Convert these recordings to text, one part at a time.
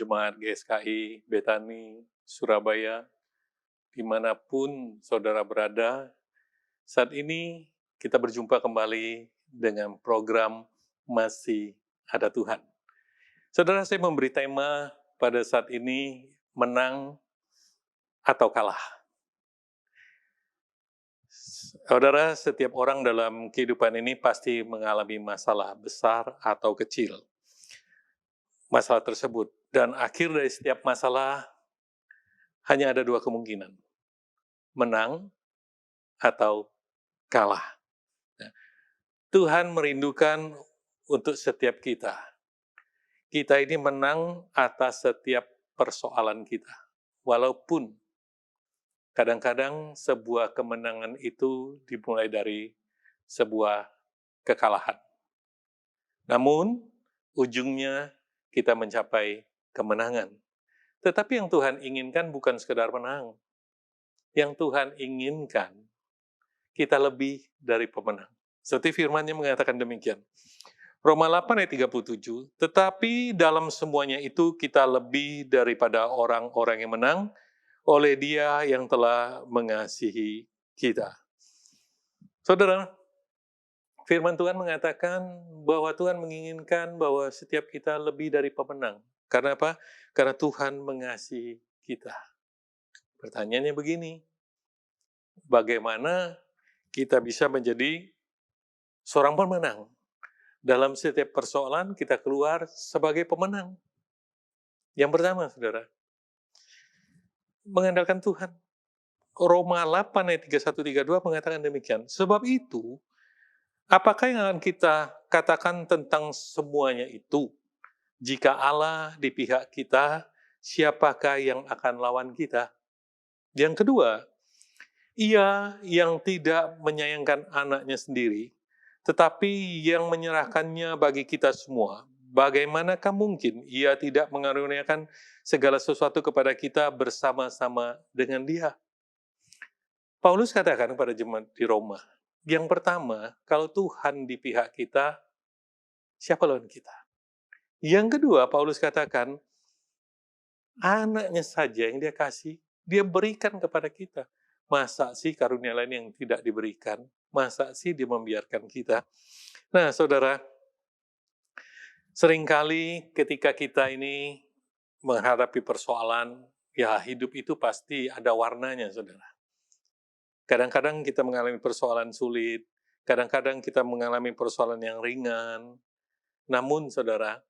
Jemaat GSKI, Betani, Surabaya, dimanapun saudara berada, saat ini kita berjumpa kembali dengan program Masih Ada Tuhan. Saudara, saya memberi tema pada saat ini, menang atau kalah. Saudara, setiap orang dalam kehidupan ini pasti mengalami masalah besar atau kecil. Masalah tersebut. Dan akhir dari setiap masalah hanya ada dua kemungkinan. Menang atau kalah. Nah, Tuhan merindukan untuk setiap kita. Kita ini menang atas setiap persoalan kita. Walaupun kadang-kadang sebuah kemenangan itu dimulai dari sebuah kekalahan. Namun, ujungnya kita mencapai kemenangan. Tetapi yang Tuhan inginkan bukan sekedar menang. Yang Tuhan inginkan, kita lebih dari pemenang. Seperti firman-Nya mengatakan demikian. Roma 8 ayat 37, tetapi dalam semuanya itu kita lebih daripada orang-orang yang menang oleh Dia yang telah mengasihi kita. Saudara, firman Tuhan mengatakan bahwa Tuhan menginginkan bahwa setiap kita lebih dari pemenang. Karena apa? Karena Tuhan mengasihi kita. Pertanyaannya begini, bagaimana kita bisa menjadi seorang pemenang? Dalam setiap persoalan kita keluar sebagai pemenang. Yang pertama, saudara, mengandalkan Tuhan. Roma 8 ayat 31-32 mengatakan demikian. Sebab itu, apakah yang akan kita katakan tentang semuanya itu? Jika Allah di pihak kita, siapakah yang akan lawan kita? Yang kedua, Ia yang tidak menyayangkan anaknya sendiri, tetapi yang menyerahkannya bagi kita semua, bagaimanakah mungkin Ia tidak mengaruniakan segala sesuatu kepada kita bersama-sama dengan Dia? Paulus katakan kepada jemaat di Roma, yang pertama, kalau Tuhan di pihak kita, siapa lawan kita? Yang kedua, Paulus katakan, anaknya saja yang Dia kasih, Dia berikan kepada kita. Masa sih karunia lain yang tidak diberikan? Masa sih Dia membiarkan kita? Nah, saudara, seringkali ketika kita ini menghadapi persoalan, ya hidup itu pasti ada warnanya, saudara. Kadang-kadang kita mengalami persoalan sulit, kadang-kadang kita mengalami persoalan yang ringan. Namun, saudara,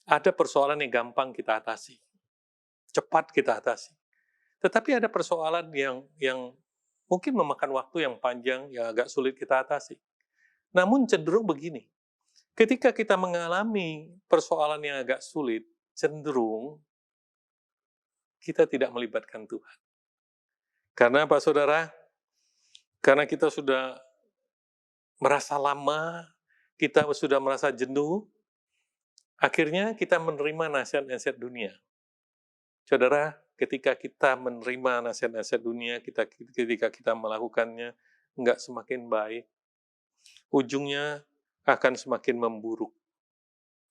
ada persoalan yang gampang kita atasi, cepat kita atasi. Tetapi ada persoalan yang mungkin memakan waktu yang panjang, yang agak sulit kita atasi. Namun cenderung begini, ketika kita mengalami persoalan yang agak sulit, cenderung kita tidak melibatkan Tuhan. Karena apa, saudara? Karena kita sudah merasa lama, kita sudah merasa jenuh, akhirnya kita menerima nasihat-nasihat dunia. Saudara, ketika kita menerima nasihat-nasihat dunia, ketika kita melakukannya, nggak semakin baik, ujungnya akan semakin memburuk.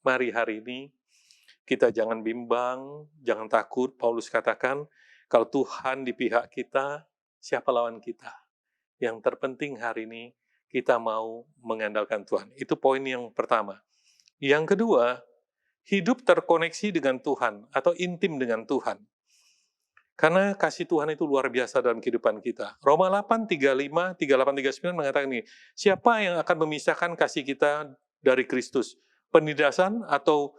Mari hari ini, kita jangan bimbang, jangan takut. Paulus katakan, kalau Tuhan di pihak kita, siapa lawan kita? Yang terpenting hari ini, kita mau mengandalkan Tuhan. Itu poin yang pertama. Yang kedua, hidup terkoneksi dengan Tuhan atau intim dengan Tuhan. Karena kasih Tuhan itu luar biasa dalam kehidupan kita. Roma 8, 35, 38, 39 mengatakan ini, siapa yang akan memisahkan kasih kita dari Kristus? Penindasan atau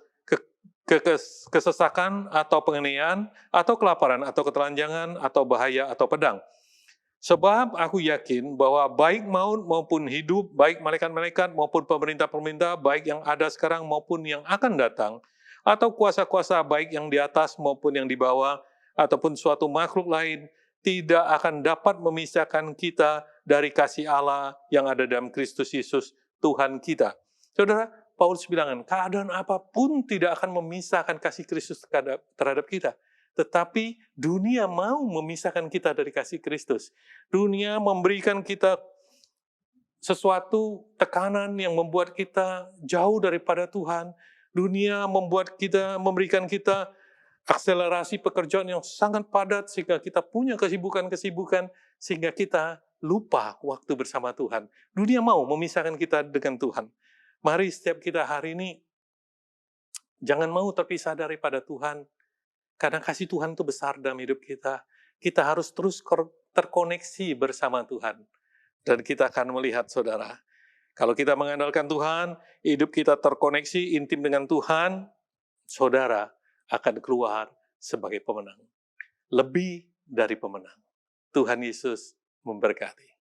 kesesakan atau penganiayaan atau kelaparan atau ketelanjangan atau bahaya atau pedang? Sebab aku yakin bahwa baik maut maupun hidup, baik malaikat-malaikat maupun pemerintah-pemerintah, baik yang ada sekarang maupun yang akan datang, atau kuasa-kuasa baik yang di atas maupun yang di bawah, ataupun suatu makhluk lain, tidak akan dapat memisahkan kita dari kasih Allah yang ada dalam Kristus Yesus, Tuhan kita. Saudara, Paulus bilang, keadaan apapun tidak akan memisahkan kasih Kristus terhadap kita. Tetapi dunia mau memisahkan kita dari kasih Kristus. Dunia memberikan kita sesuatu tekanan yang membuat kita jauh daripada Tuhan. Dunia memberikan kita akselerasi pekerjaan yang sangat padat sehingga kita punya kesibukan-kesibukan sehingga kita lupa waktu bersama Tuhan. Dunia mau memisahkan kita dengan Tuhan. Mari setiap kita hari ini jangan mau terpisah daripada Tuhan. Karena kasih Tuhan itu besar dalam hidup kita. Kita harus terus terkoneksi bersama Tuhan. Dan kita akan melihat, saudara, kalau kita mengandalkan Tuhan, hidup kita terkoneksi intim dengan Tuhan, saudara akan keluar sebagai pemenang. Lebih dari pemenang. Tuhan Yesus memberkati.